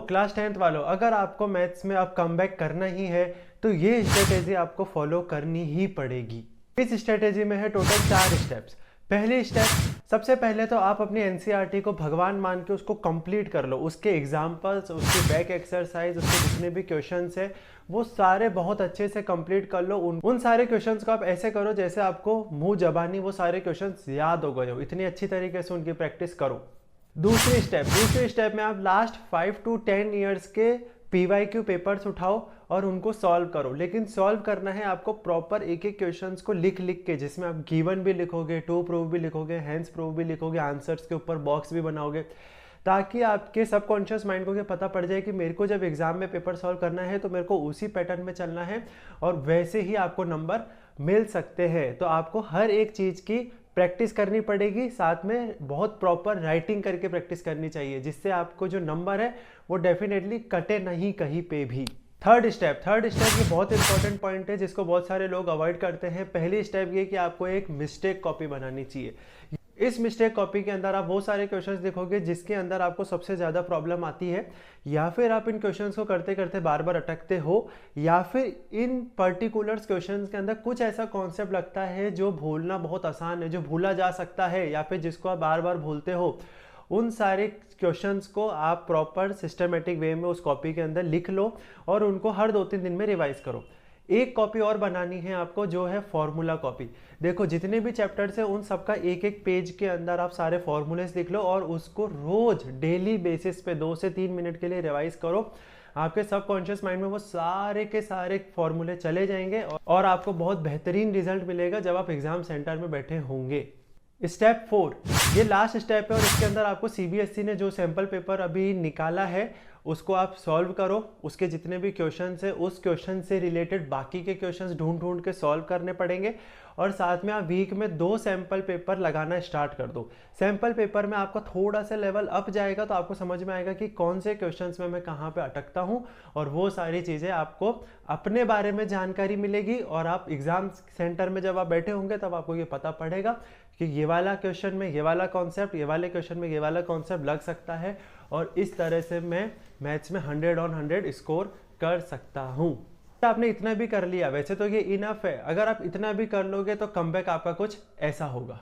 Class 10th वालों, अगर आपको मैथ्स में अब कमबैक करना ही है तो ये स्ट्रेटेजी आपको फॉलो करनी ही पड़ेगी। इस स्ट्रेटेजी में है टोटल 4 स्टेप्स। पहली स्टेप, सबसे पहले तो आप अपनी एनसीईआरटी को भगवान मान के उसको कंप्लीट कर लो। उसके एग्जाम्पल्स, उसके बैक एक्सरसाइज, उसके जितने भी क्वेश्चंस है वो सारे बहुत अच्छे से कंप्लीट कर लो। उन सारे क्वेश्चंस को आप ऐसे करो जैसे आपको मुंह जबानी वो सारे क्वेश्चंस याद हो गए हो, इतनी अच्छी तरीके से उनकी प्रैक्टिस करो। दूसरी स्टेप में आप लास्ट 5 to 10 ईयर्स के PYQ पेपर्स उठाओ और उनको सॉल्व करो। लेकिन सॉल्व करना है आपको प्रॉपर एक एक क्वेश्चंस को लिख लिख के, जिसमें आप गिवन भी लिखोगे, टू प्रूफ भी लिखोगे, हेंस प्रूफ भी लिखोगे, आंसर्स के ऊपर बॉक्स भी बनाओगे, ताकि आपके सबकॉन्शियस माइंड को ये पता पड़ जाए कि मेरे को जब एग्जाम में पेपर सॉल्व करना है तो मेरे को उसी पैटर्न में चलना है और वैसे ही आपको नंबर मिल सकते हैं। तो आपको हर एक चीज़ की प्रैक्टिस करनी पड़ेगी, साथ में बहुत प्रॉपर राइटिंग करके प्रैक्टिस करनी चाहिए, जिससे आपको जो नंबर है वो डेफिनेटली कटे नहीं कहीं पे भी। थर्ड स्टेप ये बहुत इंपॉर्टेंट पॉइंट है जिसको बहुत सारे लोग अवॉइड करते हैं। पहली स्टेप ये कि आपको एक मिस्टेक कॉपी बनानी चाहिए। इस मिस्टेक कॉपी के अंदर आप बहुत सारे क्वेश्चंस देखोगे जिसके अंदर आपको सबसे ज़्यादा प्रॉब्लम आती है, या फिर आप इन क्वेश्चंस को करते करते बार बार अटकते हो, या फिर इन पर्टिकुलर क्वेश्चंस के अंदर कुछ ऐसा कॉन्सेप्ट लगता है जो भूलना बहुत आसान है, जो भूला जा सकता है, या फिर जिसको आप बार बार भूलते हो। उन सारे क्वेश्चंस को आप प्रॉपर सिस्टमेटिक वे में उस कॉपी के अंदर लिख लो और उनको हर 2-3 दिन में रिवाइज करो। एक कॉपी और बनानी है आपको, जो है फॉर्मूला कॉपी। देखो जितने भी चैप्टर्स हैं उन सबका एक एक पेज के अंदर आप सारे फॉर्मूलेस लिख लो और उसको रोज डेली बेसिस पे 2 से 3 मिनट के लिए रिवाइज करो। आपके सबकॉन्शियस माइंड में वो सारे के सारे फॉर्मूले चले जाएंगे और आपको बहुत बेहतरीन रिजल्ट मिलेगा जब आप एग्जाम सेंटर में बैठे होंगे। स्टेप 4, ये लास्ट स्टेप है और इसके अंदर आपको CBSE ने जो सैम्पल पेपर अभी निकाला है उसको आप सॉल्व करो। उसके जितने भी क्वेश्चंस हैं उस क्वेश्चन से रिलेटेड बाकी के क्वेश्चंस ढूंढ ढूंढ के सॉल्व करने पड़ेंगे, और साथ में आप वीक में 2 सैम्पल पेपर लगाना स्टार्ट कर दो। सैम्पल पेपर में आपका थोड़ा सा लेवल अप जाएगा तो आपको समझ में आएगा कि कौन से क्वेश्चंस में मैं कहाँ पे अटकता हूँ, और वो सारी चीज़ें आपको अपने बारे में जानकारी मिलेगी। और आप एग्जाम सेंटर में जब आप बैठे होंगे तब आपको ये पता पड़ेगा कि ये वाला क्वेश्चन में ये वाला कॉन्सेप्ट, ये वाले क्वेश्चन में ये वाला कॉन्सेप्ट लग सकता है, और इस तरह से मैं मैथ्स में 100 on 100 स्कोर कर सकता हूँ। आपने इतना भी कर लिया, वैसे तो ये इनफ है, अगर आप इतना भी कर लोगे तो कमबैक आपका कुछ ऐसा होगा।